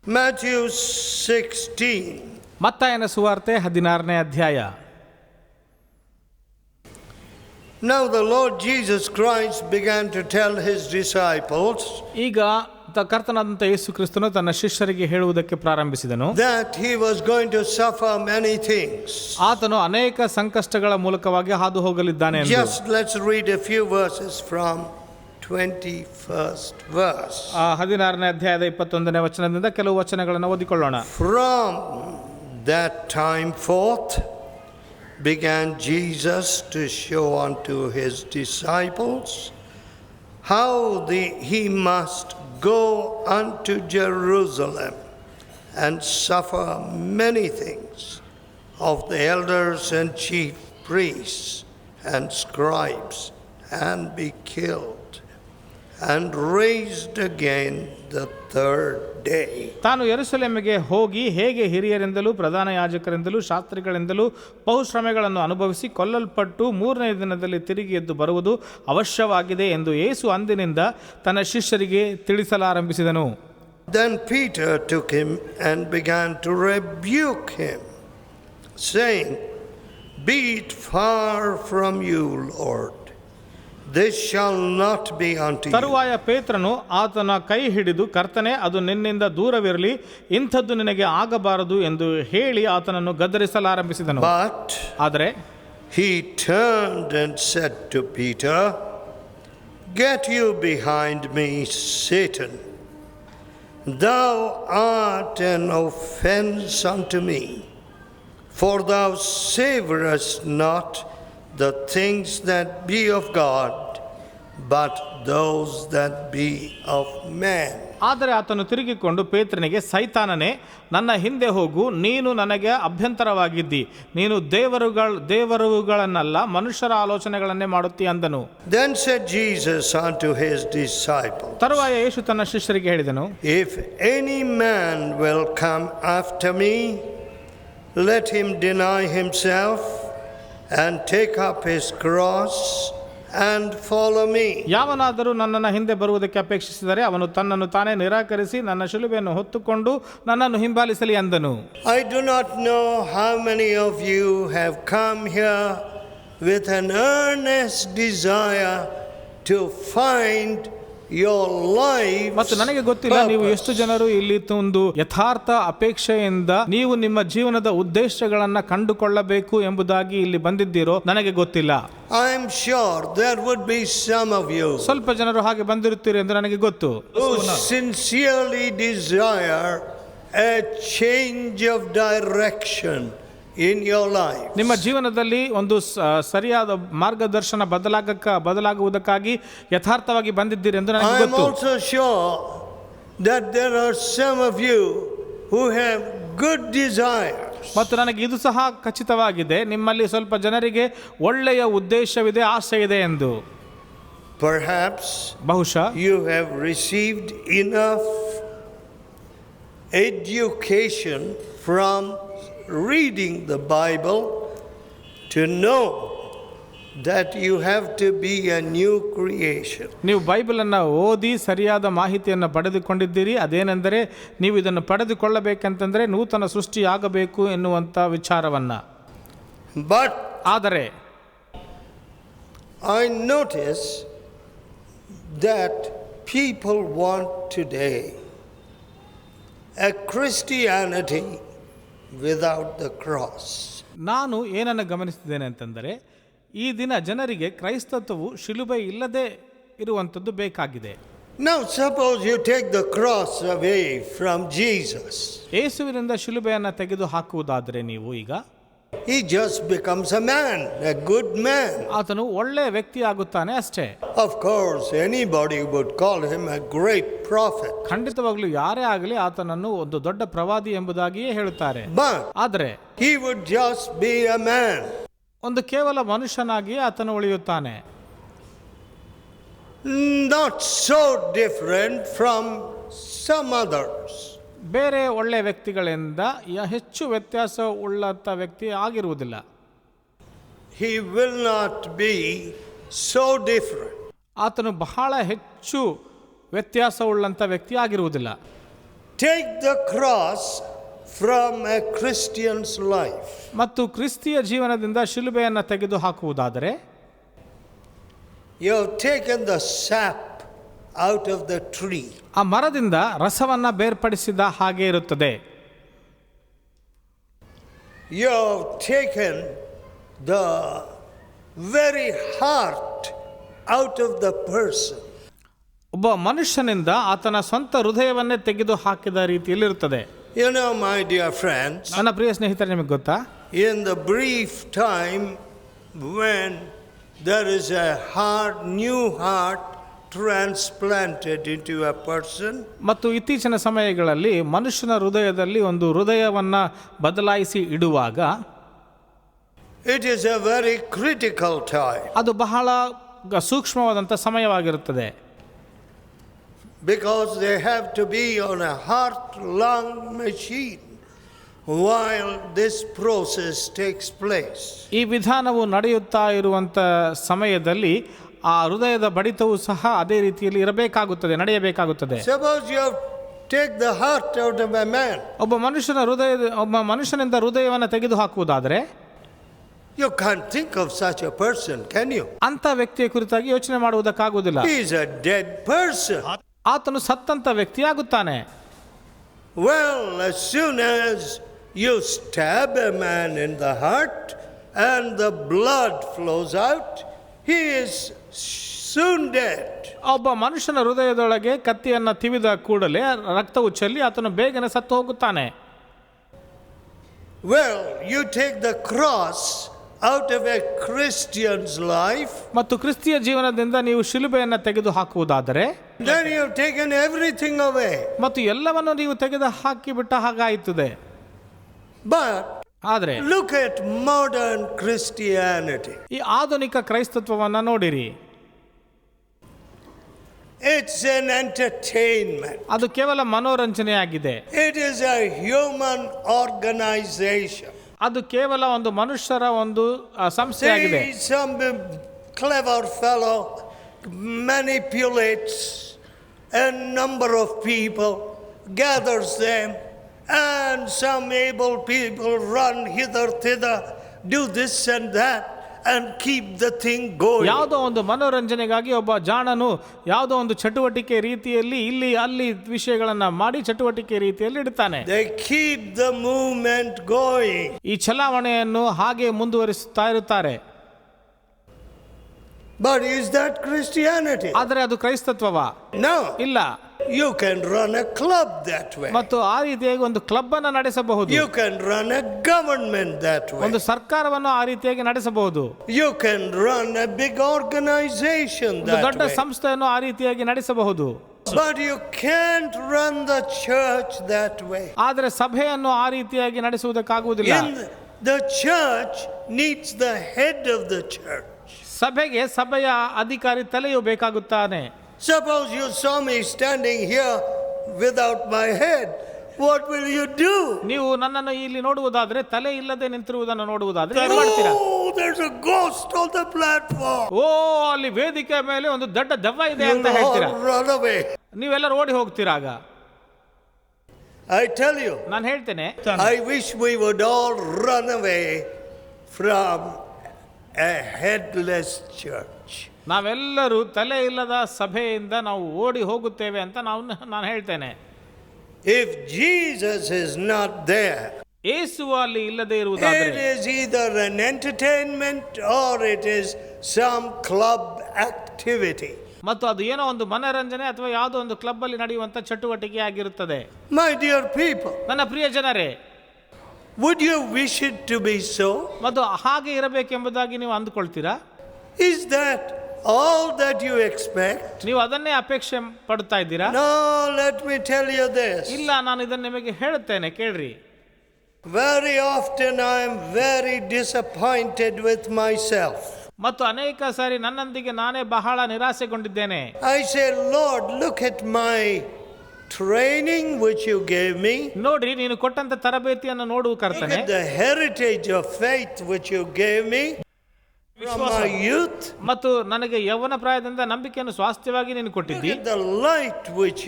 Matthew 16. ಮತ್ತಾಯನ ಸುವಾರ್ತೆ 16ನೇ ಅಧ್ಯಾಯ. Now the Lord Jesus Christ began to tell his disciples ಈಗ ಕರ್ತನಾದಂಥ ಯೇಸು ಕ್ರಿಸ್ತನು ತನ್ನ ಶಿಷ್ಯರಿಗೆ ಹೇಳುವುದಕ್ಕೆ ಪ್ರಾರಂಭಿಸಿದನು that he was going to suffer many things. ಆತನು ಅನೇಕ ಸಂಕಷ್ಟಗಳ ಮೂಲಕವಾಗಿ ಹಾದು ಹೋಗಲಿದ್ದಾನೆ ಎಂದು. Just let's read a few verses from 21st verse. 16ನೇ ಅಧ್ಯಾಯದ 21ನೇ ವಚನದಿಂದ ಕೆಲವು ವಚನಗಳನ್ನು ಓದಿಕೊಳ್ಳೋಣ. From that time forth began Jesus to show unto his disciples how he must go unto Jerusalem and suffer many things of the elders and chief priests and scribes, and be killed and raised again the third day. ತಾನು ಯೆರೂಸಲೇಮಿಗೆ ಹೋಗಿ ಹೇಗೆ ಹಿರಿಯರಿಂದಲೂ ಪ್ರಧಾನ ಯಾಜಕರಿಂದಲೂ ಶಾಸ್ತ್ರಿಗಳಿಂದಲೂ ಬಹುಶ್ರಮೆಗಳನ್ನು ಅನುಭವಿಸಿ ಕೊಲ್ಲಲ್ಪಟ್ಟು 3ನೇ ದಿನದಲ್ಲಿ ತಿರುಗಿ ಎದ್ದು ಬರುವುದು ಅವಶ್ಯವಾಗಿದೆ ಎಂದು ಯೇಸು ಅಂದಿನಿಂದ ತನ್ನ ಶಿಷ್ಯರಿಗೆ ತಿಳಿಸಲಾರಂಭಿಸಿದನು. Then Peter took him and began to rebuke him, saying, Be it far from you, Lord. This shall not be unto you. ತರುವಾಯ ಪೇತ್ರನು ಆತನ ಕೈ ಹಿಡಿದು, ಕರ್ತನೇ, ಅದು ನಿನ್ನಿಂದ ದೂರವಿರಲಿ, ಇಂಥದ್ದು ನಿನಗೆ ಆಗಬಾರದು ಎಂದು ಹೇಳಿ ಆತನನ್ನು ಗದರಿಸಲಾರಂಭಿಸಿದನು. ಆದರೆ he turned and said to Peter, Get you behind me, Satan. Thou art an offense unto me, for thou savorest not the things that be of God, but those that be of man. ಆದರೆ ಆತನು ತಿರುಗಿಕೊಂಡು ಪೇತ್ರನಿಗೆ, ಸೈತಾನನೇ, ನನ್ನ ಹಿಂದೆ ಹೋಗು, ನೀನು ನನಗೆ ಅಭ್ಯಂತರವಾಗಿದ್ದಿ, ನೀನು ದೇವರುಗಳನ್ನಲ್ಲ ಮನುಷ್ಯರ ಆಲೋಚನೆಗಳನ್ನೇ ಮಾಡುತ್ತೀ ಅಂದನು. Then said Jesus unto his disciples, ತರುವಾಯ ಯೇಸು ತನ್ನ ಶಿಷ್ಯರಿಗೆ ಹೇಳಿದನು, If any man will come after me, let him deny himself and take up his cross and follow me. ಯಾವನಾದರೂ ನನ್ನನ್ನು ಹಿಂದೆ ಬರುವುದಕ್ಕೆ ಅಪೇಕ್ಷಿಸಿದರೆ ಅವನು ತನ್ನನ್ನು ತಾನೇ ನಿರಾಕರಿಸಿ ನನ್ನ ಶಿಲುಬೆಯನ್ನು ಹೊತ್ತುಕೊಂಡು ನನ್ನನ್ನು ಹಿಂಬಾಲಿಸಲಿ ಅಂದನು. I do not know how many of you have come here with an earnest desire to find your life. ಮತ್ತು ನನಗೆ ಗೊತ್ತಿಲ್ಲ ನೀವು ಎಷ್ಟು ಜನರು ಇಲ್ಲಿ ಒಂದು ಯಥಾರ್ಥ ಅಪೇಕ್ಷೆಯಿಂದ ನೀವು ನಿಮ್ಮ ಜೀವನದ ಉದ್ದೇಶಗಳನ್ನ ಕಂಡುಕೊಳ್ಳಬೇಕು ಎಂಬುದಾಗಿ ಇಲ್ಲಿ ಬಂದಿದ್ದೀರೋ ನನಗೆ ಗೊತ್ತಿಲ್ಲ. I am sure there would be some of you ಸ್ವಲ್ಪ ಜನರು ಹಾಗೆ ಬಂದಿರುತ್ತೀರಿ ಎಂದು ನನಗೆ ಗೊತ್ತು, who sincerely desire a change of direction in your life. ನಿಮ್ಮ ಜೀವನದಲ್ಲಿ ಒಂದು ಸರಿಯಾದ ಮಾರ್ಗದರ್ಶನ ಬದಲಾಗುವುದಕ್ಕಾಗಿ ಯಥಾರ್ಥವಾಗಿ ಬಂದಿದ್ದೀರಿ ಎಂದು ನನಗೆ ಗೊತ್ತು. I am also sure that there are some of you who have good desires. ಮತ್ತು ನನಗೆ ಇದು ಸಹ ಖಚಿತವಾಗಿದೆ, ನಿಮ್ಮಲ್ಲಿ ಸ್ವಲ್ಪ ಜನರಿಗೆ ಒಳ್ಳೆಯ ಉದ್ದೇಶವಿದೆ, ಆಸೆ ಇದೆ ಎಂದು. Perhaps ಬಹುಶಃ you have received enough education from reading the Bible to know that you have to be a new creation. ನೀವು ಬೈಬಲನ್ನು ಓದಿ ಸರಿಯಾದ ಮಾಹಿತಿಯನ್ನು ಪಡೆದುಕೊಂಡಿದ್ದೀರಿ. ಅದೇನೆಂದರೆ ನೀವು ಇದನ್ನು ಪಡೆದುಕೊಳ್ಳಬೇಕಂತಂದರೆ ನೂತನ ಸೃಷ್ಟಿಯಾಗಬೇಕು ಎನ್ನುವಂಥ ವಿಚಾರವನ್ನ. ಆದರೆ I notice that people want today a Christianity without the cross. ನಾನು ಏನನ್ನು ಗಮನಿಸಿದ್ದೇನೆ ಅಂತಂದರೆ, ಈ ದಿನ ಜನರಿಗೆ ಕ್ರೈಸ್ತತ್ವವು ಶಿಲುಬೆ ಇಲ್ಲದೆ ಇರುವಂಥದ್ದು ಬೇಕಾಗಿದೆ. Now suppose you take the cross away from Jesus. ಯೇಸುವಿನಿಂದ ಶಿಲುಬೆಯನ್ನು ತೆಗೆದು ಹಾಕುವುದಾದರೆ ನೀವು ಈಗ he just becomes a man, a good man. ಆತನು ಒಳ್ಳೆಯ ವ್ಯಕ್ತಿ ಆಗುತ್ತಾನೆ ಅಷ್ಟೇ. Of course anybody would call him a great prophet. ಖಂಡಿತವಾಗ್ಲೂ ಯಾರೇ ಆಗಲಿ ಆತನನ್ನು ಒಂದು ದೊಡ್ಡ ಪ್ರವಾದಿ ಎಂಬುದಾಗಿಯೇ ಹೇಳುತ್ತಾರೆ. ಆದರೆ he would just be a man. ಒಂದು ಕೇವಲ ಮನುಷ್ಯನಾಗಿ ಆತನು ಉಳಿಯುತ್ತಾನೆ. Not so different from some others. ಬೇರೆ ಒಳ್ಳೆಯ ವ್ಯಕ್ತಿಗಳಿಂದ ಹೆಚ್ಚು ವ್ಯತ್ಯಾಸ ಉಳ್ಳಂಥ ವ್ಯಕ್ತಿ ಆಗಿರುವುದಿಲ್ಲ. He will not be so different. ಆತನು ಬಹಳ ಹೆಚ್ಚು ವ್ಯತ್ಯಾಸವುಳ್ಳಂಥ ವ್ಯಕ್ತಿ ಆಗಿರುವುದಿಲ್ಲ. take the cross from a Christian's life, ಮತ್ತು ಕ್ರಿಸ್ತಿಯ ಜೀವನದಿಂದ ಶಿಲುಬೆಯನ್ನು ತೆಗೆದು ಹಾಕುವುದಾದರೆ, you have taken the sap out of the tree. ಆ ಮರದಿಂದ ರಸವನ್ನು ಬೇರ್ಪಡಿಸಿದ ಹಾಗೆ ಇರುತ್ತದೆ. You have taken the very heart out of the person. ಒಬ್ಬ ಮನುಷ್ಯನಿಂದ ಆತನ ಸ್ವಂತ ಹೃದಯವನ್ನೇ ತೆಗೆದು ಹಾಕಿದ ರೀತಿಯಲ್ಲಿ ಇರುತ್ತದೆ. You know, my dear friends, ನನ್ನ ಪ್ರಿಯ ಸ್ನೇಹಿತರೆ, ನಿಮಗೆ ಗೊತ್ತಾ, in the brief time when there is a new heart transplanted into a person, ಮತ್ತು ಇತ್ತೀಚಿನ ಸಮಯಗಳಲ್ಲಿ ಮನುಷ್ಯನ ಹೃದಯದಲ್ಲಿ ಒಂದು ಹೃದಯವನ್ನು ಬದಲಾಯಿಸಿ ಇಡುವಾಗ, it is a very critical time. ಅದು ಬಹಳ ಸೂಕ್ಷ್ಮವಾದಂಥ ಸಮಯವಾಗಿರುತ್ತದೆ. Because they have to be on a heart-lung machine while this process takes place. ಈ ವಿಧಾನವು ನಡೆಯುತ್ತಾ ಇರುವಂಥ ಸಮಯದಲ್ಲಿ ಆ ಹೃದಯದ ಬಡಿತವು ಸಹ ಅದೇ ರೀತಿಯಲ್ಲಿ ಇರಬೇಕಾಗುತ್ತದೆ, ನಡೆಯಬೇಕಾಗುತ್ತದೆ. Suppose you take the heart out of a man. ಒಬ್ಬ ಮನುಷ್ಯನಿಂದ ಹೃದಯವನ್ನು ತೆಗೆದು ಹಾಕುವುದಾದರೆ, you can't think of such a person, can you? ಅಂಥ ವ್ಯಕ್ತಿಯ ಕುರಿತಾಗಿ ಯೋಚನೆ ಮಾಡುವುದಕ್ಕಾಗುವುದಿಲ್ಲ. He is a dead person. ಆತನು ಸತ್ತಂತ ವ್ಯಕ್ತಿಯಾಗುತ್ತಾನೆ. Well, as soon as you stab a man in the heart and the blood flows out, he is soon dead. ಒಬ್ಬ ಮನುಷ್ಯನ ಹೃದಯದೊಳಗೆ ಕತ್ತಿಯನ್ನು ತಿವಿದ ಕೂಡಲೇ ರಕ್ತವು ಚೆಲ್ಲಿ ಆತನು ಬೇಗನೆ ಸತ್ತು ಹೋಗುತ್ತಾನೆ. Well, you take the cross out of a Christian's life, ಮತ್ತು ಕ್ರಿಸ್ತಿಯ ಜೀವನದಿಂದ ನೀವು ಶಿಲುಬೆಯನ್ನು ತೆಗೆದು ಹಾಕುವುದಾದರೆ, then you have taken everything away. ಮತ್ತು ಎಲ್ಲವನ್ನು ನೀವು ತೆಗೆದು ಹಾಕಿಬಿಟ್ಟ ಹಾಗಾಗುತ್ತದೆ. But ಆದರೆ look at modern Christianity. ಈ ಆಧುನಿಕ ಕ್ರೈಸ್ತತ್ವವನ್ನು ನೋಡಿರಿ. It's an entertainment. ಅದು ಕೇವಲ ಮನೋರಂಜನೆಯಾಗಿದೆ. It is a human organization. ಅದು ಕೇವಲ ಒಂದು ಮನುಷ್ಯರ ಒಂದು ಸಂಸ್ಥೆಯಾಗಿದೆ. See, some clever fellow manipulates a number of people, gathers them, and some able people run hither thither, do this and that, and keep the thing going. ಯಾವುದೋ ಒಂದು ಮನೋರಂಜನೆಗಾಗಿ ಒಬ್ಬ ಜಾಣನು ಯಾವುದೋ ಒಂದು ಚಟುವಟಿಕೆ ರೀತಿಯಲ್ಲಿ ಇಲ್ಲಿ ಅಲ್ಲಿ ವಿಷಯಗಳನ್ನು ಮಾಡಿ ಚಟುವಟಿಕೆ ರೀತಿಯಲ್ಲಿ ಇಡ್ತಾನೆ. They keep the movement going. ಈ ಚಲಾವಣೆಯನ್ನು ಹಾಗೆ ಮುಂದುವರಿಸುತ್ತಾ ಇರುತ್ತಾರೆ. But is that Christianity? ಆದರೆ ಅದು ಕ್ರೈಸ್ತತ್ವವಾ? No. ಇಲ್ಲ. You can run a club that way. ಮತ್ತು ಆ ರೀತಿಯಾಗಿ ಒಂದು ಕ್ಲಬ್ ಅನ್ನು ನಡೆಸಬಹುದು. You can run a government that way. ಒಂದು ಸರ್ಕಾರವನ್ನು ಆ ರೀತಿಯಾಗಿ ನಡೆಸಬಹುದು. You can run a big organization ಒಂದು that ದೊಡ್ಡ way. ಸಂಸ್ಥೆಯನ್ನು ಆ ರೀತಿಯಾಗಿ ನಡೆಸಬಹುದು. But you can't run the church that way. ಆದರೆ ಸಭೆಯನ್ನು ಆ ರೀತಿಯಾಗಿ ನಡೆಸುವುದಕ್ಕಾಗುವುದಿಲ್ಲ. The church needs the head of the church. ಸಭೆಗೆ ಸಭೆಯ ಅಧಿಕಾರಿ ತಲೆಯು ಬೇಕಾಗುತ್ತಾನೆ. Suppose you saw me standing here without my head, what will you do? ನೀವು ನನ್ನನ್ನು ಇಲ್ಲಿ ನೋಡುವುದಾದ್ರೆ, ತಲೆ ಇಲ್ಲದೆ ನಿಂತಿರುವುದನ್ನು ನೋಡುವುದಾದ್ರೆ ಏನು ಮಾಡ್ತೀರಾ? Oh, there's a ghost on the platform. ಓ, ಅಲ್ಲಿ ವೇದಿಕೆ ಮೇಲೆ ಒಂದು ದೊಡ್ಡ ದೆವ್ವ ಇದೆ ಅಂತ ಹೇಳ್ತೀರಾ? Run away. ನೀವೆಲ್ಲರೂ ಓಡಿ ಹೋಗ್ತೀರಾಗ. I tell you, ನಾನು ಹೇಳ್ತೇನೆ, I wish we would all run away from a headless church. ನಾವೆಲ್ಲರೂ ತಲೆ ಇಲ್ಲದ ಸಭೆಯಿಂದ ನಾವು ಓಡಿ ಹೋಗುತ್ತೇವೆ ಅಂತ ನಾನು ಹೇಳ್ತೇನೆ. If Jesus is not there, ಯೇಸು ಅಲ್ಲಿ ಇಲ್ಲದೆ ಇರುವುದಾದರೆ, it is either an entertainment or it is some club activity. ಮತ್ತು ಅದು ಏನೋ ಒಂದು ಮನರಂಜನೆ ಅಥವಾ ಯಾವುದೋ ಒಂದು ಕ್ಲಬ್ ಅಲ್ಲಿ ನಡೆಯುವಂತ ಚಟುವಟಿಕೆ ಆಗಿರುತ್ತದೆ. My dear people, ನನ್ನ ಪ್ರಿಯ ಜನರೇ, would you wish it to be so? ಮತ್ತು ಹಾಗೆ ಇರಬೇಕೆಂಬುದಾಗಿ ನೀವು ಅಂದುಕೊಳ್ತೀರಾ? Is that all that you expect? ನೀವು ಅದನ್ನೇ ಅಪೇಕ್ಷೆ ಪಡ್ತಾ ಇದ್ದೀರಾ? No, let me tell you this. ಇಲ್ಲ, ನಾನು ಇದನ್ನು ನಿಮಗೆ ಹೇಳುತ್ತೇನೆ, ಕೇಳ್ರಿ. Very often I am very disappointed with myself. ಮತ್ತು ಅನೇಕ ಸಾರಿ ನನ್ನೊಂದಿಗೆ ನಾನೇ ಬಹಳ ನಿರಾಸೆಗೊಂಡಿದ್ದೇನೆ. I say, Lord, look at my training which you gave me. ನೋಡ್ರಿ, ನೀನು ಕೊಟ್ಟಂತ ತರಬೇತಿಯನ್ನು ನೋಡು Look ಕರ್ತನೆ. at the heritage of faith which you gave me. from my youth. ಮತ್ತು ನನಗೆ ಯೌವನ ಪ್ರಾಯದಿಂದ ನಂಬಿಕೆಯನ್ನು ಸ್ವಾಸ್ಥ್ಯವಾಗಿ ನೀನು Look ಕೊಟ್ಟಿದ್ದಿ. at the light which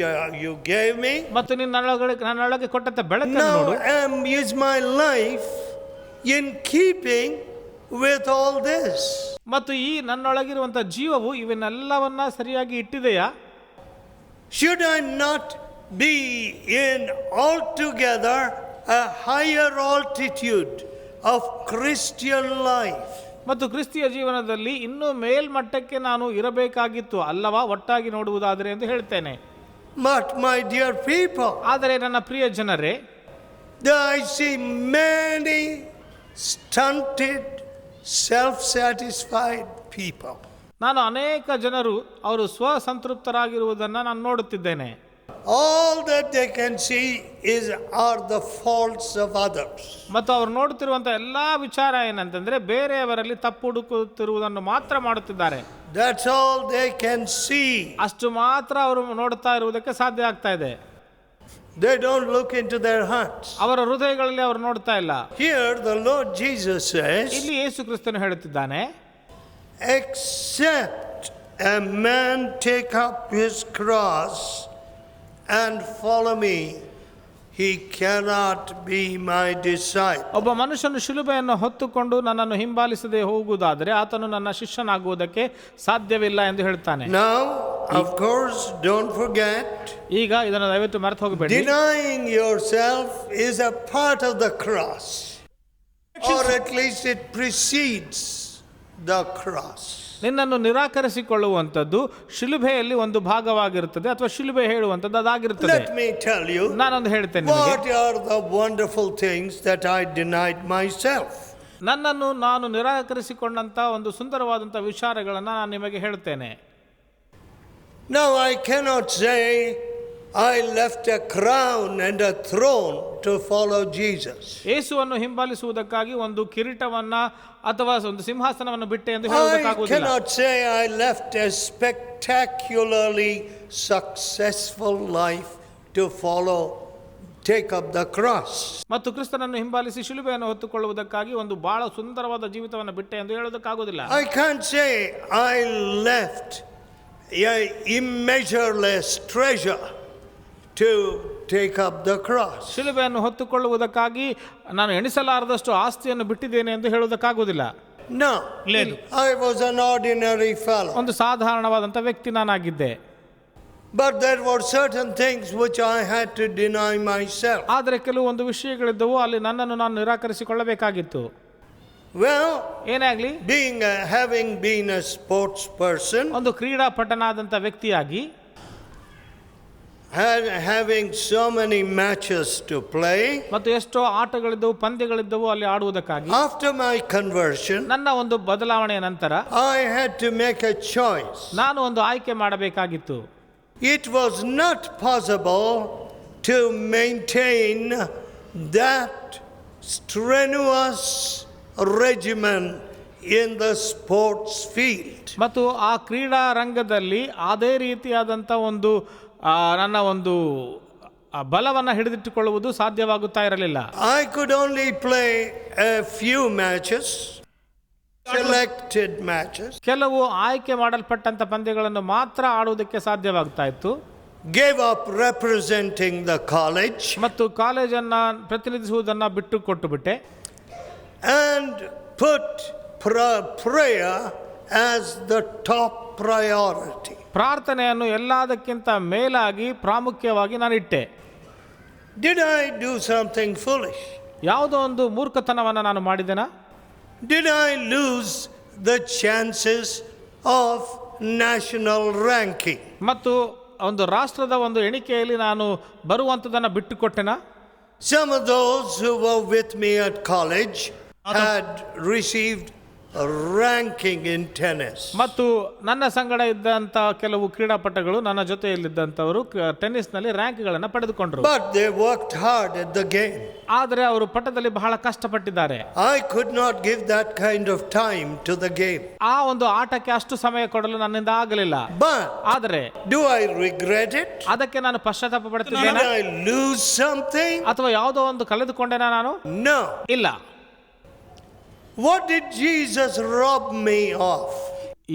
you gave me. ಮತ್ತು ನನ್ನೊಳಗೆ ಕೊಟ್ಟಂತ ಬೆಳಕನ್ನು Now ನೋಡು. is my life in keeping with all this? ಮತ್ತು ಈ ನನ್ನೊಳಗಿರುವಂತ ಜೀವವು ಇವನ್ನೆಲ್ಲವನ್ನ ಸರಿಯಾಗಿ ಇಟ್ಟಿದೆಯಾ? Should I not be in altogether a higher altitude of Christian life? ಮತ್ತು ಕ್ರಿಸ್ತಿಯ ಜೀವನದಲ್ಲಿ ಇನ್ನೂ ಮೇಲ್ಮಟ್ಟಕ್ಕೆ ನಾನು ಇರಬೇಕಾಗಿತ್ತು ಅಲ್ಲವಾ, ಒಟ್ಟಾಗಿ ನೋಡುವುದಾದರೆ ಎಂದು ಹೇಳ್ತೇನೆ. But my dear people, ಆದರೆ ನನ್ನ ಪ್ರಿಯ ಜನರೇ, I see many stunted, self-satisfied people. ನಾನು ಅನೇಕ ಜನರು ಅವರು ಸ್ವಸಂತೃಪ್ತರಾಗಿರುವುದನ್ನು ನಾನು ನೋಡುತ್ತಿದ್ದೇನೆ. All that they can see are the faults of others. ಮತ್ತು ಅವರು ನೋಡುತ್ತಿರುವಂಥ ಎಲ್ಲ ವಿಚಾರ ಏನಂತಂದ್ರೆ ಬೇರೆಯವರಲ್ಲಿ ತಪ್ಪು ಹುಡುಕುತ್ತಿರುವುದನ್ನು ಮಾತ್ರ ಮಾಡುತ್ತಿದ್ದಾರೆ. That's all they can see. ಅಷ್ಟು ಮಾತ್ರ ಅವರು ನೋಡುತ್ತಾ ಇರುವುದಕ್ಕೆ ಸಾಧ್ಯ ಆಗ್ತಾ ಇದೆ. They don't look into their hearts. ಅವರ ಹೃದಯಗಳಲ್ಲಿ ಅವರು ನೋಡ್ತಾ ಇಲ್ಲ. Here the Lord Jesus says, ಇಲ್ಲಿ ಯೇಸು ಕ್ರಿಸ್ತನು ಹೇಳುತ್ತಿದ್ದಾನೆ, except a man take up his cross and follow me, he cannot be my disciple. ಒಬ್ಬ ಮನುಷ್ಯನು ಶಿಲುಬೆಯನ್ನು ಹೊತ್ತುಕೊಂಡು ನನ್ನನ್ನು ಹಿಂಬಾಲಿಸದೆ ಹೋಗುವುದಾದರೆ ಆತನು ನನ್ನ ಶಿಷ್ಯನಾಗುವುದಕ್ಕೆ ಸಾಧ್ಯವಿಲ್ಲ ಎಂದು ಹೇಳ್ತಾನೆ. Now, of course, don't forget, ಈಗ ಇದನ್ನು ದಯವಿಟ್ಟು ಮರೆತು ಹೋಗಬೇಡಿ. denying yourself is a part of the cross, or at least it precedes the cross. ನಿನ್ನನ್ನು ನಿರಾಕರಿಸಿಕೊಳ್ಳುವಂಥದ್ದು ಶಿಲುಬೆಯಲ್ಲಿ ಒಂದು ಭಾಗವಾಗಿರುತ್ತದೆ, ಅಥವಾ ಶಿಲುಬೆ ಹೇಳುವಂಥದ್ದು ಅದಾಗಿರುತ್ತದೆ. Let me tell you, ನಾನೊಂದು ಹೇಳ್ತೇನೆ, what are the wonderful things that I denied myself? ನನ್ನನ್ನು ನಾನು ನಿರಾಕರಿಸಿಕೊಂಡಂತ ಒಂದು ಸುಂದರವಾದಂಥ ವಿಚಾರಗಳನ್ನು ನಾನು ನಿಮಗೆ ಹೇಳ್ತೇನೆ. Now I cannot say I left a crown and a throne to follow Jesus. ಯೇಸುವನ್ನು ಹಿಂಬಾಲಿಸುವುದಕ್ಕಾಗಿ ಒಂದು ಕಿರೀಟವನ್ನ ಅಥವಾ ಒಂದು ಸಿಂಹಾಸನವನ್ನು ಬಿಟ್ಟೆ ಎಂದು I ಹೇಳುವುದಕ್ಕಾಗುವುದಿಲ್ಲ. cannot say I left a spectacularly successful life to take up the cross. ಮತ್ತು ಕ್ರಿಸ್ತನನ್ನು ಹಿಂಬಾಲಿಸಿ ಶಿಲುಬೆಯನ್ನು ಹೊತ್ತುಕೊಳ್ಳುವುದಕ್ಕಾಗಿ ಒಂದು ಬಹಳ ಸುಂದರವಾದ ಜೀವಿತವನ್ನು ಬಿಟ್ಟೆ ಎಂದು ಹೇಳುವುದಕ್ಕಾಗುವುದಿಲ್ಲ. I can't say I left an immeasureless treasure to take up the cross. ಶಿಲುಬೆಯನ್ನು ಹೊತ್ತುಕೊಳ್ಳುವುದಕ್ಕಾಗಿ ನಾನು ಎಣಿಸಲಾರದಷ್ಟು ಆಸ್ತಿಯನ್ನು ಬಿಟ್ಟಿದ್ದೇನೆ ಎಂದು ಹೇಳುವುದಕ್ಕಾಗುವುದಿಲ್ಲ. No, లేదు. I was an ordinary fellow. ಒಂದು ಸಾಧಾರಣವಾದಂಥ ವ್ಯಕ್ತಿ ನಾನಾಗಿದ್ದೆ. But there were certain things which I had to deny myself. ಆದರೆ ಕೆಲವೊಂದು ವಿಷಯಗಳಿದ್ದವು, ಅಲ್ಲಿ ನನ್ನನ್ನು ನಾನು ನಿರಾಕರಿಸಿಕೊಳ್ಳಬೇಕಾಗಿತ್ತು. Well, ಏನಾಗಲಿ, having been a sports person, ಒಂದು ಕ್ರೀಡಾಪಟನಾದಂಥ ವ್ಯಕ್ತಿಯಾಗಿ, having so many matches to play, ಮತ್ತು ಎಷ್ಟೋ ಆಟಗಳಿದ್ದವು, ಪಂದ್ಯಗಳಿದ್ದವು ಅಲ್ಲಿ ಆಡುವುದಕ್ಕಾಗಿ, after my conversion, ನನ್ನ ಒಂದು ಬದಲಾವಣೆಯ ನಂತರ I had to make a choice. ನಾನು ಒಂದು ಆಯ್ಕೆ ಮಾಡಬೇಕಾಗಿತ್ತು. It was not possible to maintain that strenuous regimen in the sports field. ಮತ್ತು ಆ ಕ್ರೀಡಾ ರಂಗದಲ್ಲಿ ಅದೇ ರೀತಿಯಾದಂಥ ಒಂದು ನನ್ನ ಒಂದು ಬಲವನ್ನು ಹಿಡಿದಿಟ್ಟುಕೊಳ್ಳುವುದು ಸಾಧ್ಯವಾಗುತ್ತಾ ಇರಲಿಲ್ಲ. I could only play a few matches, selected matches. ಕೆಲವು ಆಯ್ಕೆ ಮಾಡಲ್ಪಟ್ಟಂತ ಪಂದ್ಯಗಳನ್ನು ಮಾತ್ರ ಆಡುವುದಕ್ಕೆ ಸಾಧ್ಯವಾಗ್ತಾ ಇತ್ತು. Gave up representing the college, ಮತ್ತು ಕಾಲೇಜನ್ನು ಪ್ರತಿನಿಧಿಸುವುದನ್ನು ಬಿಟ್ಟು ಕೊಟ್ಟು ಬಿಟ್ಟೆ. And put prayer as the top priority. ಪ್ರಾರ್ಥನೆಯನ್ನು ಎಲ್ಲದಕ್ಕಿಂತ ಮೇಲಾಗಿ ಪ್ರಾಮುಖ್ಯವಾಗಿ ನಾನು ಇಟ್ಟೆ. Did I do something foolish? ಯಾವುದೋ ಒಂದು ಮೂರ್ಖತನವನ್ನು ನಾನು ಮಾಡಿದೆನಾ? Did I lose the chances of national ranking? ಮತ್ತು ಒಂದು ರಾಷ್ಟ್ರದ ಒಂದು ಎಣಿಕೆಯಲ್ಲಿ ನಾನು ಬರುವಂಥದ್ದನ್ನು ಬಿಟ್ಟುಕೊಟ್ಟೆನಾ? Some of those who were with me at college had received a ranking in tennis. ಮತ್ತು ನನ್ನ ಸಂಗಡ ಇದ್ದಂಥ ಕೆಲವು ಕ್ರೀಡಾಪಟುಗಳು, ನನ್ನ ಜೊತೆಯಲ್ಲಿದ್ದಂಥವರು ಟೆನ್ನಿಸ್ನಲ್ಲಿ ರ್ಯಾಂಕ್ಗಳನ್ನು ಪಡೆದುಕೊಂಡರು. But they worked hard at the game. ಆದರೆ ಅವರು ಪಟದಲ್ಲಿ ಬಹಳ ಕಷ್ಟಪಟ್ಟಿದ್ದಾರೆ. I could not give that kind of time to the game. ಆ ಒಂದು ಆಟಕ್ಕೆ ಅಷ್ಟು ಸಮಯ ಕೊಡಲು ನನ್ನಿಂದ ಆಗಲಿಲ್ಲ. But ಆದರೆ do I regret it? ಅದಕ್ಕೆ ನಾನು ಪಶ್ಚಾತ್ತಾಪ Did ಪಡುತ್ತಿದ್ದೇನೆ? I lose something? ಅಥವಾ ಯಾವುದೋ ಒಂದು ಕಳೆದುಕೊಂಡೆನಾ ನಾನು? No. ಇಲ್ಲ. What did Jesus rob me of?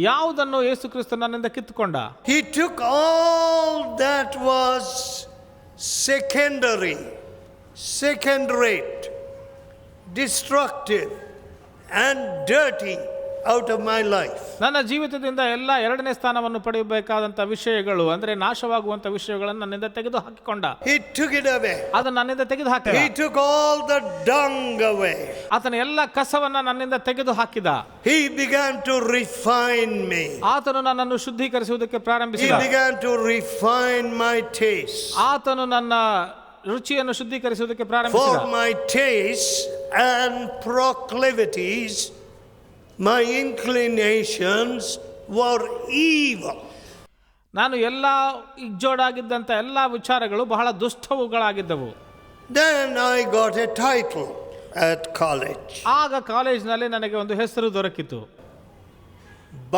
ಯಾವುದನ್ನು ಯೇಸು ಕ್ರಿಸ್ತ ನನ್ನಿಂದ ಕಿತ್ತುಕೊಂಡ? He took all that was secondary, second rate, destructive and dirty out of my life. ನನ್ನ ಜೀವಿತದಿಂದ ಎಲ್ಲ ಎರಡನೇ ಸ್ಥಾನವನ್ನು ಪಡೆಯಬೇಕಾದಂಥ ವಿಷಯಗಳು, ಅಂದರೆ ನಾಶವಾಗುವಂಥ ವಿಷಯಗಳನ್ನು ನನ್ನಿಂದ ತೆಗೆದು ಹಾಕಿಕೊಂಡ. He took it away. ಅದನ್ನು ನನ್ನಿಂದ ತೆಗೆದು ಹಾಕಿದ. He took all the dung away. ಆತನ ಎಲ್ಲ ಕಸವನ್ನ ನನ್ನಿಂದ ತೆಗೆದು ಹಾಕಿದ. He began to refine me. ಆತನು ನನ್ನನ್ನು ಶುದ್ಧೀಕರಿಸುವುದಕ್ಕೆ ಪ್ರಾರಂಭಿಸಿದ. He began to refine my taste. ಆತನು ನನ್ನ ರುಚಿಯನ್ನು ಶುದ್ಧೀಕರಿಸುವುದಕ್ಕೆ ಪ್ರಾರಂಭಿಸಿದ. For my tastes and proclivities, my inclinations were evil. ನಾನು ಎಲ್ಲ ಇಜ್ಜೋಡಾಗಿದ್ದಂಥ ಎಲ್ಲ ವಿಚಾರಗಳು ಬಹಳ ದುಷ್ಟವುಗಳಾಗಿದ್ದವು. Then I got a title at college. ಆಗ ಕಾಲೇಜ್ನಲ್ಲಿ ನನಗೆ ಒಂದು ಹೆಸರು ದೊರಕಿತು,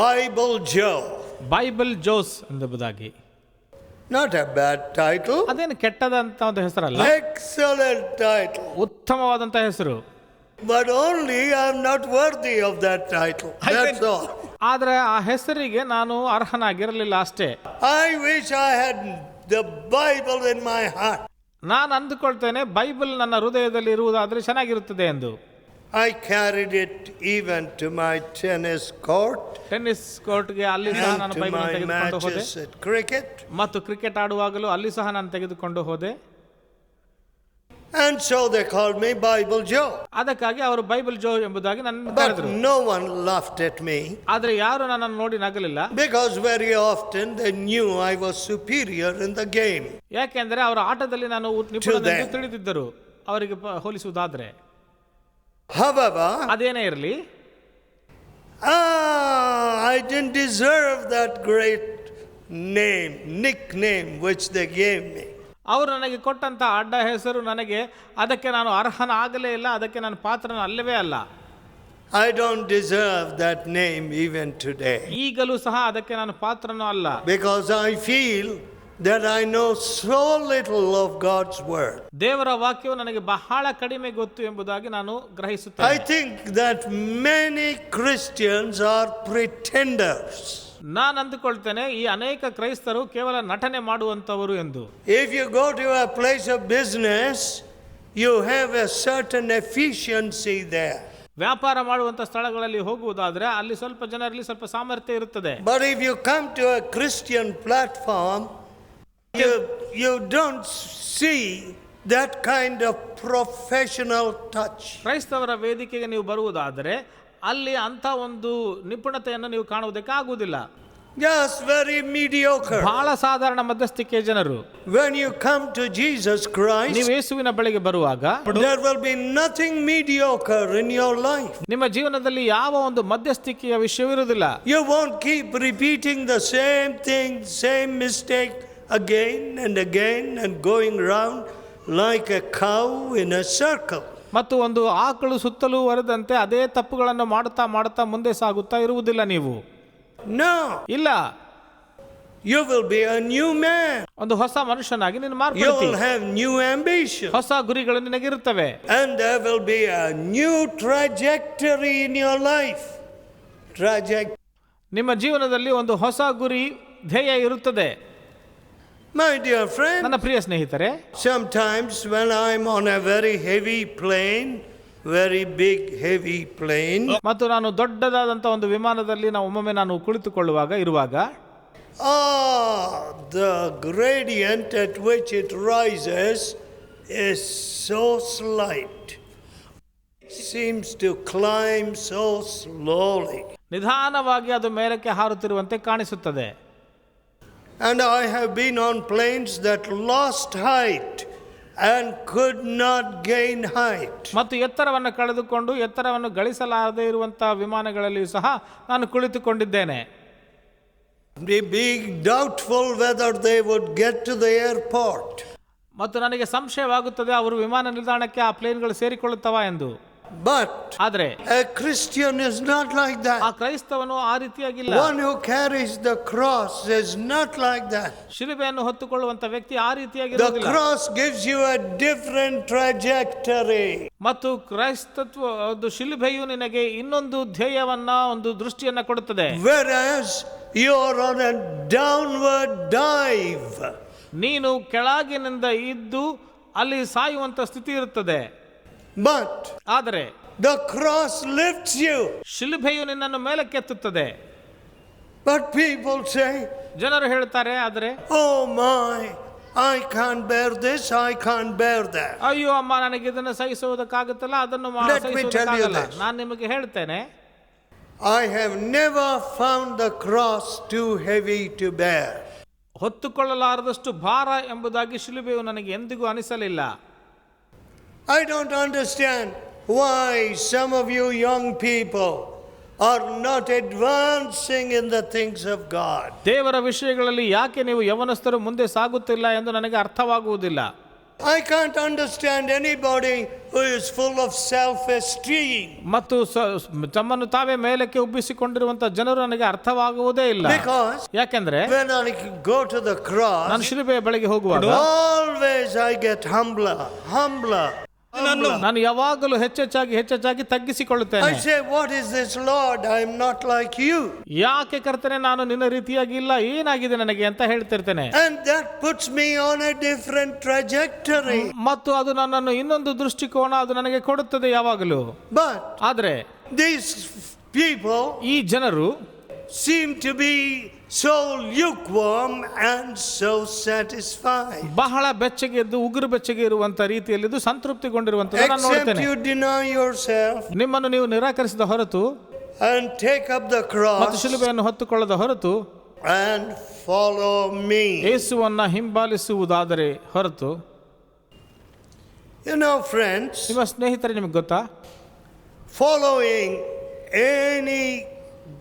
Bible Joe. ಬೈಬಲ್ ಜೋಸ್ ಎಂಬುದಾಗಿ. Not a bad title. ಅದೇನು ಕೆಟ್ಟದಂತ ಒಂದು ಹೆಸರಲ್ಲ, Excellent title. ಉತ್ತಮವಾದಂಥ ಹೆಸರು. But only I am not worthy of that title. That's all. ಆದರೆ ಆ ಹೆಸರಿಗೆ ನಾನು ಅರ್ಹನಾಗಿರಲಿಲ್ಲ ಅಷ್ಟೇ. I wish I had the Bible in my heart. ನಾನು ಅಂದುಕೊಳ್ತೇನೆ ಬೈಬಲ್ ನನ್ನ ಹೃದಯದಲ್ಲಿ ಇರುವುದಾದರೆ ಚೆನ್ನಾಗಿರುತ್ತದೆ ಎಂದು. I carried it even to my tennis court. Tennis ಕೋರ್ಟ್ಗೆ ಅಲ್ಲಿ ಸಹ ನಾನು and to ಬೈಬಲ್ my ತೆಗೆದುಕೊಂಡು ಹೋದೆ. matches at cricket. ಮತ್ತು ಕ್ರಿಕೆಟ್ ಆಡುವಾಗಲೂ ಅಲ್ಲಿ ಸಹ ನಾನು ತೆಗೆದುಕೊಂಡು ಹೋದೆ. And so they called me Bible Joe. ಅದಕ್ಕಾಗಿ ಅವರು ಬೈಬಲ್ ಜೋ ಎಂಬುದಾಗಿ ನನ್ನ But ಕರೆದರು. no one laughed at me. ಆದರೆ ಯಾರು ನನ್ನನ್ನು ನೋಡಿ ನಗಲಿಲ್ಲ. Because very often they knew I was superior in the game. ಯಾಕೆಂದರೆ ಅವರ ಆಟದಲ್ಲಿ ನಾನು ನಿಪುಣನೆಂದು ತಿಳಿದಿದ್ದರು ಅವರಿಗೆ ಹೋಲಿಸುವುದಾದರೆ. However, ಅದೇನೇ ಇರಲಿ, I didn't deserve that great name, nickname which they gave me. ಅವರು ನನಗೆ ಕೊಟ್ಟಂಥ ಅಡ್ಡ ಹೆಸರು ನನಗೆ ಅದಕ್ಕೆ ನಾನು ಅರ್ಹನಾಗಲೇ ಇಲ್ಲ, ಅದಕ್ಕೆ ನಾನು ಪಾತ್ರನ ಅಲ್ಲವೇ ಅಲ್ಲ. I don't deserve that name even today. ಈಗಲೂ ಸಹ ಅದಕ್ಕೆ ನಾನು ಪಾತ್ರನೂ ಅಲ್ಲ. Because I feel that I know so little of God's word. ದೇವರ ವಾಕ್ಯವು ನನಗೆ ಬಹಳ ಕಡಿಮೆ ಗೊತ್ತು ಎಂಬುದಾಗಿ ನಾನು I ಗ್ರಹಿಸುತ್ತೇನೆ. think that many Christians are pretenders. ನಾನು ಅಂದುಕೊಳ್ತೇನೆ ಈ ಅನೇಕ ಕ್ರೈಸ್ತರು ಕೇವಲ ನಟನೆ ಮಾಡುವಂಥವರು ಎಂದು. If you go to a place of business, you have a certain efficiency there. ವ್ಯಾಪಾರ ಮಾಡುವಂಥ ಸ್ಥಳಗಳಲ್ಲಿ ಹೋಗುವುದಾದರೆ ಅಲ್ಲಿ ಸ್ವಲ್ಪ ಜನರಲ್ಲಿ ಸ್ವಲ್ಪ ಸಾಮರ್ಥ್ಯ ಇರುತ್ತದೆ. But if you come to a Christian platform, you don't see that kind of professional touch. ಕ್ರೈಸ್ತವರ ವೇದಿಕೆಗೆ ನೀವು ಬರುವುದಾದರೆ ಅಲ್ಲಿ ಅಂಥ ಒಂದು ನಿಪುಣತೆಯನ್ನು ನೀವು ಕಾಣುವುದಕ್ಕೆ ಆಗುವುದಿಲ್ಲ. Just very mediocre. ಬಹಳ ಸಾಧಾರಣ ಮಧ್ಯಸ್ಥಿಕೆ ಜನರು. When you come to Jesus Christ, ನೀವು ಯೇಸುವಿನ ಬಳಿಗೆ ಬರುವಾಗ there will be nothing mediocre in your life. ನಿಮ್ಮ ಜೀವನದಲ್ಲಿ ಯಾವ ಒಂದು ಮಧ್ಯಸ್ಥಿಕೆಯ ವಿಷಯವಿರುವುದಿಲ್ಲ. You won't keep repeating the same thing, same mistake again and again and going round like a cow in a circle. ಮತ್ತು ಒಂದು ಆಕಳು ಸುತ್ತಲೂ ಹೊರದಂತೆ ಅದೇ ತಪ್ಪುಗಳನ್ನು ಮಾಡುತ್ತಾ ಮಾಡುತ್ತಾ ಮುಂದೆ ಸಾಗುತ್ತಾ ಇರುವುದಿಲ್ಲ ನೀವು. No. ಇಲ್ಲ, You will be a new man. ಒಂದು ಹೊಸ ಮನುಷ್ಯನಾಗಿ ನೀನು You ಮಾರ್ಪಡ್ತಿ. will have new ambition. ಹೊಸ ಗುರಿಗಳು ನಿನಗಿರುತ್ತವೆ. And there will be a new trajectory in your life. ನಿಮ್ಮ ಜೀವನದಲ್ಲಿ ಒಂದು ಹೊಸ ಗುರಿ ಧ್ಯೇಯ ಇರುತ್ತದೆ. My dear friend, ನನ್ನ ಪ್ರಿಯ ಸ್ನೇಹಿತರೆ, sometimes when I'm on a very heavy plane, very big heavy plane, ಮತ್ತು ನಾನು ದೊಡ್ಡದಾದಂಥ ಒಂದು ವಿಮಾನದಲ್ಲಿ ಒಮ್ಮೊಮ್ಮೆ ನಾನು ಇರುವಾಗ the gradient at which it rises is so slight. It seems to climb so slowly. ನಿಧಾನವಾಗಿ ಅದು ಮೇಲಕ್ಕೆ ಹಾರುತ್ತಿರುವಂತೆ ಕಾಣಿಸುತ್ತದೆ. And I have been on planes that lost height and could not gain height. ಮತ್ತು ಎತ್ತರವನ್ನು ಕಳೆದುಕೊಂಡು ಎತ್ತರವನ್ನು ಗಳಿಸಲಾರದೇ ಇರುವಂತಹ ವಿಮಾನಗಳಲ್ಲಿಯೂ ಸಹ ನಾನು ಕುಳಿತುಕೊಂಡಿದ್ದೇನೆ. Being doubtful whether they would get to the airport. ಮತ್ತು ನನಗೆ ಸಂಶಯವಾಗುತ್ತದೆ ಅವರು ವಿಮಾನ ನಿಲ್ದಾಣಕ್ಕೆ ಆ ಪ್ಲೇನ್ಗಳು ಸೇರಿಕೊಳ್ಳುತ್ತವಾ ಎಂದು. But ಆದ್ರೆ a Christian is not like ಆ that. ಕ್ರೈಸ್ತವನು ಆ ರೀತಿಯಾಗಿಲ್ಲ. One who carries the cross is not like that. ಶಿಲುಬೆಯನ್ನು ಹೊತ್ತುಕೊಳ್ಳುವಂತ ವ್ಯಕ್ತಿ ಆ The ರೀತಿಯಾಗಿರುವುದಿಲ್ಲ. cross gives you a different trajectory. ಮತ್ತು ಕ್ರೈಸ್ತತ್ವ ಒಂದು ಶಿಲುಬೆಯು ನಿನಗೆ ಇನ್ನೊಂದು ಧ್ಯೇಯವನ್ನ, ಒಂದು ದೃಷ್ಟಿಯನ್ನ ಕೊಡುತ್ತದೆ. Whereas you're on a downward dive. ನೀನು ಕೆಳಗಿನಿಂದ ಇದ್ದು ಅಲ್ಲಿ ಸಾಯುವಂತ ಸ್ಥಿತಿ ಇರುತ್ತದೆ. But ಆದರೆ the cross lifts you. ಶಿಲುಬೆಯು ನಿನ್ನನ್ನು ಮೇಲಕ್ಕೆತ್ತುತ್ತದೆ. But people say, ಜನರು ಹೇಳ್ತಾರೆ, ಆದರೆ oh my, I can't bear this, I can't bear that. ಅಯ್ಯೋ ಅಮ್ಮ, ನನಗೆ ಇದನ್ನು ಸಹಿಸುವುದಕ್ಕಾಗುತ್ತಲ್ಲ, ಅದನ್ನು Let me tell you ಸಹಿಸುವುದಕ್ಕಾಗಲ್ಲ. this. ನಾನು ನಿಮಗೆ ಹೇಳ್ತೇನೆ, I have never found the cross too heavy to bear. ಹೊತ್ತುಕೊಳ್ಳಲಾರದಷ್ಟು ಭಾರ ಎಂಬುದಾಗಿ ಶಿಲುಬೆಯು ನನಗೆ ಎಂದಿಗೂ ಅನಿಸಲಿಲ್ಲ. I don't understand why some of you young people are not advancing in the things of God. ದೇವರ ವಿಷಯಗಳಲ್ಲಿ ಯಾಕೆ ನೀವು ಯೌವನಸ್ಥರು ಮುಂದೆ ಸಾಗುತ್ತಿಲ್ಲ ಎಂದು ನನಗೆ ಅರ್ಥವಾಗುವುದಿಲ್ಲ. I can't understand anybody who is full of self-esteem. ಮತ್ತು ತಮ್ಮನ್ನು ತಾವೇ ಮೇಲಕ್ಕೆ ಉಬ್ಬಿಸಿಕೊಂಡಿರುವಂತ ಜನರು ನನಗೆ ಅರ್ಥವಾಗುವುದೇ ಇಲ್ಲ. Because ಯಾಕೆಂದ್ರೆ when I go to the cross, ನಾನು ಶಿಲುಬೆಯ ಬಳಿಗೆ ಹೋಗುವಾಗ always I get humbler. ನಾನು ಯಾವಾಗಲೂ ಹೆಚ್ಚೆಚ್ಚಾಗಿ ತಗ್ಗಿಸಿಕೊಳ್ಳುತ್ತೇನೆ. I say, what is this, Lord? I am not like you. ಯಾಕೆ ಕರ್ತನೆ, ನಾನು ನಿನ್ನ ರೀತಿಯಾಗಿ ಇಲ್ಲ, ಏನಾಗಿದೆ ನನಗೆ ಅಂತ ಹೇಳ್ತಿರ್ತೇನೆ. And that puts me on a different trajectory. ಮತ್ತು ಅದು ನನ್ನನ್ನು ಇನ್ನೊಂದು ದೃಷ್ಟಿಕೋನ ಅದು ನನಗೆ ಕೊಡುತ್ತದೆ ಯಾವಾಗಲೂ. But ಆದ್ರೆ these people ಈ ಜನರು seem to be so lukewarm and so satisfied. ಬಹಳ ಬೆಚ್ಚಗೆದ್ದು ಉಗುರು ಬೆಚ್ಚಗೆ ಇರುವಂತ ರೀತಿಯಲ್ಲಿ ಸಂತೃಪ್ತಿಗೊಂಡಿರುವಂತ ನಾನು Except ನೋಡ್ತೇನೆ. you deny yourself ನಿಮ್ಮನ್ನು ನೀವು ನಿರಾಕರಿಸಿದ ಹೊರತು and take up the ಮತ್ತು cross ಶಿಲುಬೆಯನ್ನು ಹೊತ್ತುಕೊಳ್ಳದ ಹೊರತು and follow me. ಯೇಸುವನ್ನ ಹಿಂಬಾಲಿಸುವುದಾದರೆ ಹೊರತು. You know, friends, ನಿಮ್ಮ ಸ್ನೇಹಿತರೆ, ನಿಮಗೆ ಗೊತ್ತಾ, following any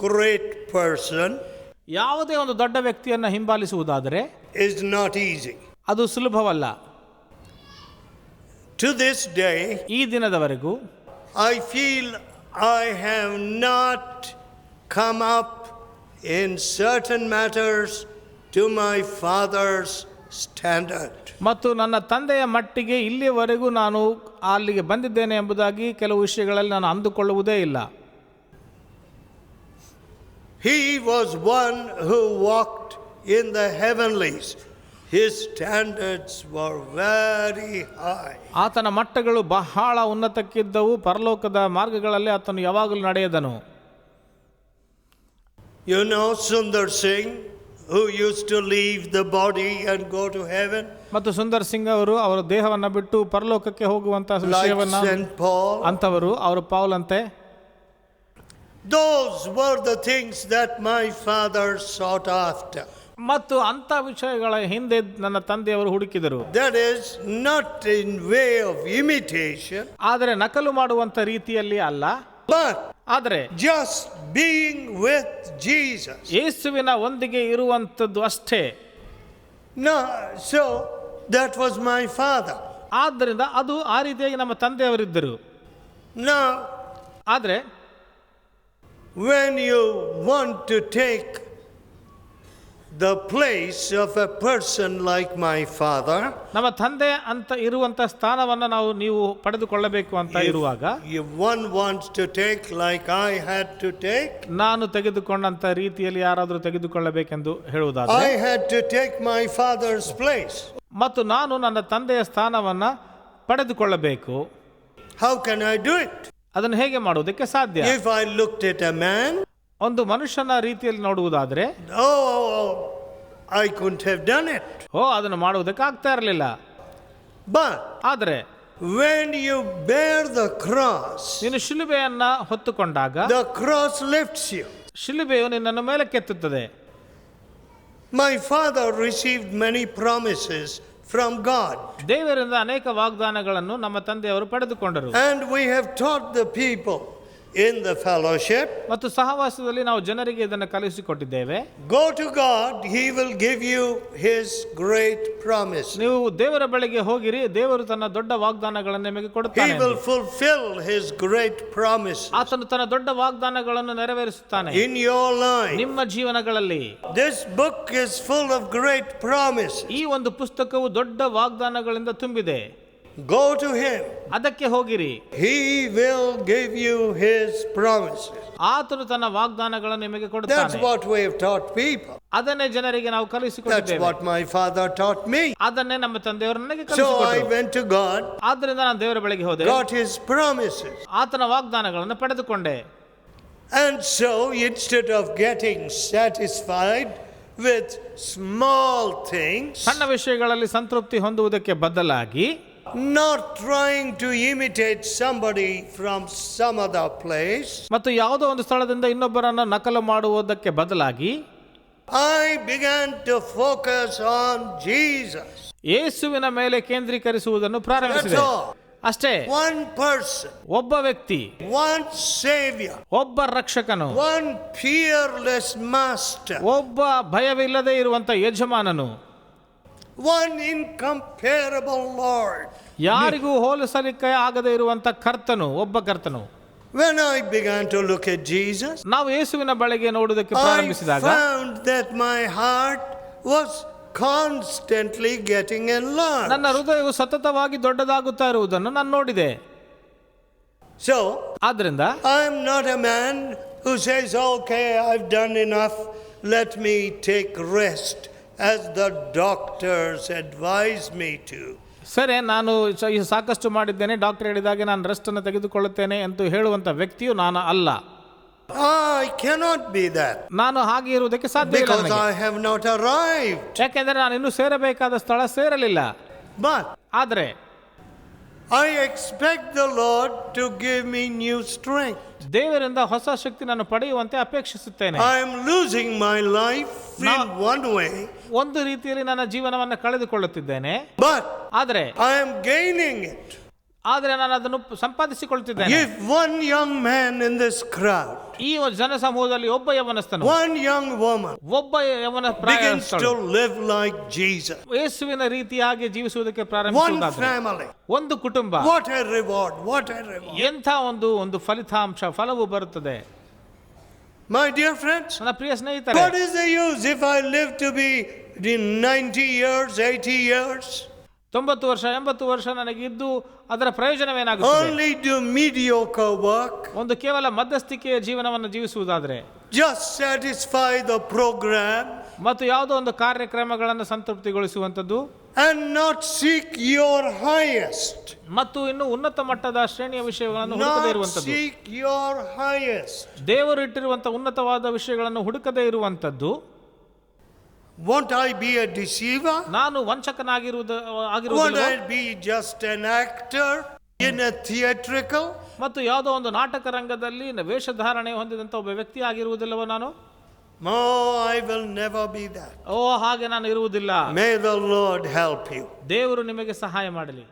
great person ಯಾವುದೇ ಒಂದು ದೊಡ್ಡ ವ್ಯಕ್ತಿಯನ್ನ ಹಿಂಬಾಲಿಸುವುದಾದರೆ is not easy. ಅದು ಸುಲಭವಲ್ಲ. To this day, ಈ ದಿನದವರೆಗೂ I feel I have not come up in certain matters to my father's standard. ಮತ್ತು ನನ್ನ ತಂದೆಯ ಮಟ್ಟಿಗೆ ಇಲ್ಲಿಯವರೆಗೂ ನಾನು ಅಲ್ಲಿಗೆ ಬಂದಿದ್ದೇನೆ ಎಂಬುದಾಗಿ ಕೆಲವು ವಿಷಯಗಳಲ್ಲಿ ನಾನು ಅಂದುಕೊಳ್ಳುವುದೇ ಇಲ್ಲ. He was one who walked in the heavenlies. His standards were very high. ಆತನ ಮಟ್ಟಗಳು ಬಹಳ ಉನ್ನತಕ್ಕಿದ್ದವು. ಪರಲೋಕದ ಮಾರ್ಗಗಳಲ್ಲಿ ಆತನು ಯಾವಾಗಲೂ ನಡೆಯದನು. You know Sundar Singh, who used to leave the body and go to heaven, ಮತ್ತು ಸುಂದರ್ ಸಿಂಗ್ ಅವರು ಅವರ ದೇಹವನ್ನು ಬಿಟ್ಟು ಪರಲೋಕಕ್ಕೆ ಹೋಗುವಂತ like ವಿಷಯವನ್ನ St. Paul. ಅಂತವರು ಅವರು ಪೌಲ್ ಅಂತೆ. Those were the things that my father sought after. ಮತ್ತು ಅಂತ ವಿಷಯಗಳ ಹಿಂದೆ ನನ್ನ ತಂದೆಯವರು ಹುಡುಕಿದರು. That is not in way of imitation, ಆದರೆ ನಕಲು ಮಾಡುವಂತ ರೀತಿಯಲ್ಲಿ ಅಲ್ಲ, but ಆದರೆ just being with Jesus. ಯೇಸುವಿನ ಒಂದಿಗೆ ಇರುವಂತದ್ದು ಅಷ್ಟೇ. No, so that was my father. ಆದ್ದರಿಂದ ಅದು ಆ ರೀತಿಯಾಗಿ ನಮ್ಮ ತಂದೆಯವರಿದ್ದರು. Now, ಆದರೆ when you want to take the place of a person like my father, ನಮ್ಮ ತಂದೆ ಅಂತ ಇರುವಂತ ಸ್ಥಾನವನ್ನು ನೀವು ಪಡೆದುಕೊಳ್ಳಬೇಕು ಅಂತ ಇರುವಾಗ, if one wants to take like I had to take, ನಾನು ತೆಗೆದುಕೊಂಡಂತ ರೀತಿಯಲ್ಲಿ ಯಾರಾದರೂ ತೆಗೆದುಕೊಳ್ಳಬೇಕೆಂದು ಹೇಳುವುದಾದರೆ, I had to take my father's place. ಮತ್ತು ನಾನು ನನ್ನ ತಂದೆಯ ಸ್ಥಾನವನ್ನ ಪಡೆದುಕೊಳ್ಳಬೇಕು. How can I do it? ಅದನ್ನು ಹೇಗೆ ಮಾಡುವುದಕ್ಕೆ ಸಾಧ್ಯ? If I looked at a man, ಒಂದು ಮನುಷ್ಯನ ರೀತಿಯಲ್ಲಿ ನೋಡುವುದಾದರೆ, I couldn't have done it. ಅದನ್ನು ಮಾಡುವುದಕ್ಕೆ ಆಗ್ತಾ ಇರಲಿಲ್ಲ. But ಆದರೆ when you bear the cross, ನೀನು ಶಿಲುಬೆಯನ್ನ ಹೊತ್ತುಕೊಂಡಾಗ the cross lifts you. ಶಿಲುಬೆಯು ನಿನ್ನನ್ನು ಮೇಲಕ್ಕೆತ್ತುತ್ತದೆ. My father received many promises from God. ದೇವರಿಂದ ಅನೇಕ ವಾಗ್ದಾನಗಳನ್ನು ನಮ್ಮ ತಂದೆಯವರು ಪಡೆದುಕೊಂಡರು. And we have taught the people in the fellowship. ಮತ್ತು ಸಹವಾಸದಲ್ಲಿ ನಾವು ಜನರಿಗೆ ಇದನ್ನು ಕಲಿಸಿಕೊಟ್ಟಿದ್ದೇವೆ. Go to God, He will give you His great promise. ನೀವು ದೇವರ ಬಳಿಗೆ ಹೋಗಿರಿ, ದೇವರು ತನ್ನ ದೊಡ್ಡ ವಾಗ್ದಾನಗಳನ್ನು ನಿಮಗೆ He ಕೊಡುತ್ತಾನೆ. will fulfill His great promise ಆತನು ತನ್ನ ದೊಡ್ಡ ವಾಗ್ದಾನಗಳನ್ನು ನೆರವೇರಿಸುತ್ತಾನೆ in your life. ನಿಮ್ಮ ಜೀವನಗಳಲ್ಲಿ. This book is full of great promises. ಈ ಒಂದು ಪುಸ್ತಕವು ದೊಡ್ಡ ವಾಗ್ದಾನಗಳಿಂದ ತುಂಬಿದೆ. Go to Him. ಅದಕ್ಕೆ ಹೋಗಿರಿ. He will give you His promises. ಆತನು ತನ್ನ ವಾಗ್ದಾನಗಳನ್ನು ನಿಮಗೆ That's ಕೊಡುತ್ತಾನೆ. what we have taught people. ಅದನ್ನೇ ಜನರಿಗೆ ನಾವು That's ಕಲಿಸಿಕೊಟ್ಟಿದ್ದೇವೆ. what my father taught me. ಅದನ್ನೇ ನಮ್ಮ ತಂದೆಯವರು ನನಗೆ So I ಕಲಿಸಿಕೊಟ್ಟರು. went to God, ಆದ್ದರಿಂದ ನಾನು ದೇವರ ಬಳಿಗೆ ಹೋದೆ, got His promises. ಆತನ ವಾಗ್ದಾನಗಳನ್ನು ಪಡೆದುಕೊಂಡೆ. And so instead of getting satisfied with small things, ಸಣ್ಣ ವಿಷಯಗಳಲ್ಲಿ ಸಂತೃಪ್ತಿ ಹೊಂದುವುದಕ್ಕೆ ಬದಲಾಗಿ, not trying to imitate somebody from some other place, ಮತ್ತು ಯಾವುದೋ ಒಂದು ಸ್ಥಳದಿಂದ ಇನ್ನೊಬ್ಬರನ್ನು ನಕಲು ಮಾಡುವುದಕ್ಕೆ ಬದಲಾಗಿ, I began to focus on Jesus. ಯೇಸುವಿನ ಮೇಲೆ ಕೇಂದ್ರೀಕರಿಸುವುದನ್ನು That's ಪ್ರಾರಂಭಿಸಿದೆ. all. ಅಷ್ಟೇ. One person, ಒಬ್ಬ ವ್ಯಕ್ತಿ, one Savior, ಒಬ್ಬ ರಕ್ಷಕನು, one fearless Master, ಒಬ್ಬ ಭಯವಿಲ್ಲದೆ ಇರುವಂತ ಯಜಮಾನನು, one incomparable Lord. ಯಾರಿಗೂ ಹೋಲಿಸಲಿಕ್ಕೆ ಆಗದೆ ಇರುವಂತ ಕರ್ತನು, ಒಬ್ಬ ಕರ್ತನು. When I began to look at Jesus, ನಾವು ಯೇಸುವಿನ ಬಳಿಗೆ ನೋಡುವುದಕ್ಕೆ I ಪ್ರಾರಂಭಿಸಿದಾಗ found that my heart was constantly getting enlarged. ನನ್ನ ಹೃದಯವು ಸತತವಾಗಿ ದೊಡ್ಡದಾಗುತ್ತಾ ಇರುವುದನ್ನು ನಾನು ನೋಡಿದೆ. So, ಆದ್ರಿಂದ I am not a man who says, okay, I've done enough, let me take rest as the doctors advise me to. ಸರಿ, ನಾನು ಸಾಕಷ್ಟು ಮಾಡಿದ್ದೇನೆ, ಡಾಕ್ಟರ್ ಹೇಳಿದಾಗೆ ನಾನು ರೆಸ್ಟ್ ಅನ್ನು ತೆಗೆದುಕೊಳ್ಳುತ್ತೇನೆ ಅಂತ ಹೇಳುವಂತ ವ್ಯಕ್ತಿಯು ನಾನು ಅಲ್ಲ. I cannot be that. ನಾನು ಹಾಗೆ ಇರುವುದಕ್ಕೆ ಸಾಧ್ಯ ಇಲ್ಲ Because ನನಗೆ. I have not arrived. ಯಾಕೆಂದರೆ ನಾನು ಇನ್ನೂ ಸೇರಬೇಕಾದ ಸ್ಥಳ ಸೇರಲಿಲ್ಲ. But ಆದರೆ I expect the Lord to give me new strength. ದೇವರಿಂದ ಹೊಸ ಶಕ್ತಿ ನಾನು ಪಡೆಯುವಂತೆ ಅಪೇಕ್ಷಿಸುತ್ತೇನೆ. I am losing my life in one way. ಒಂದು ರೀತಿಯಲ್ಲಿ ನನ್ನ ಜೀವನವನ್ನು ಕಳೆದುಕೊಳ್ಳುತ್ತಿದ್ದೇನೆ, But ಆದರೆ I am gaining it. ನಾನು ಅದನ್ನು ಸಂಪಾದಿಸಿಕೊಳ್ಳುತ್ತಿದ್ದೇನೆ. If one young man in this crowd, ಈ ಜನಸಮೂಹದಲ್ಲಿ ಒಬ್ಬ ಯವನಸ್ಥನು, one young woman ಒಬ್ಬ ಯವನ begins to live like Jesus, ಯೇಸುವಿನ ರೀತಿಯಾಗಿ ಜೀವಿಸುವುದಕ್ಕೆ one ಪ್ರಾರಂಭಿಸುವುದಾದರೆ, family, ಒಂದು ಕುಟುಂಬ, what a reward, what a reward. ಎಂಥ ಒಂದು ಫಲವು ಬರುತ್ತದೆ. My dear friends, ನನ್ನ ಪ್ರಿಯ ಸ್ನೇಹಿತರೆ, what is the use if I live to be 90 years, 80 years? 90 ವರ್ಷ 80 ವರ್ಷ ನನಗಿದ್ದು ಅದರ ಪ್ರಯೋಜನವೇನಾಗುತ್ತದೆ? Only do mediocre work, ಒಂದು ಕೇವಲ ಮಧ್ಯಸ್ಥಿಕೆಯ ಜೀವನವನ್ನು ಜೀವಿಸುವುದಾದರೆ, just satisfy the program, ಮತ್ತು ಯಾವುದೋ ಒಂದು ಕಾರ್ಯಕ್ರಮಗಳನ್ನು ಸಂತೃಪ್ತಿಗೊಳಿಸುವಂಥದ್ದು, and not seek your highest. ಮತ್ತು ಇನ್ನು ಉನ್ನತ ಮಟ್ಟದ ಶ್ರೇಣಿಯ ವಿಷಯಗಳನ್ನು ಹುಡುಕದೇ Not ಇರುವಂಥದ್ದು, seek your highest. ದೇವರು ಇಟ್ಟಿರುವಂಥ ಉನ್ನತವಾದ ವಿಷಯಗಳನ್ನು ಹುಡುಕದೇ ಇರುವಂಥದ್ದು. Won't I be a deceiver? ನಾನು Won't ವಂಚಕನಾಗಿರುವುದಿಲ್ಲ, I be just an actor in a theatrical? ಮತ್ತು ಯಾವುದೋ ಒಂದು ನಾಟಕ ರಂಗದಲ್ಲಿ ವೇಷಧಾರಣೆ ಹೊಂದಿದಂಥ ಒಬ್ಬ ವ್ಯಕ್ತಿ ಆಗಿರುವುದಿಲ್ಲವೋ ನಾನು? No, I will never be that. ಹಾಗೆ ನಾನು ಇರುವುದಿಲ್ಲ. May the Lord help you. ದೇವರು ನಿಮಗೆ ಸಹಾಯ ಮಾಡಲಿ.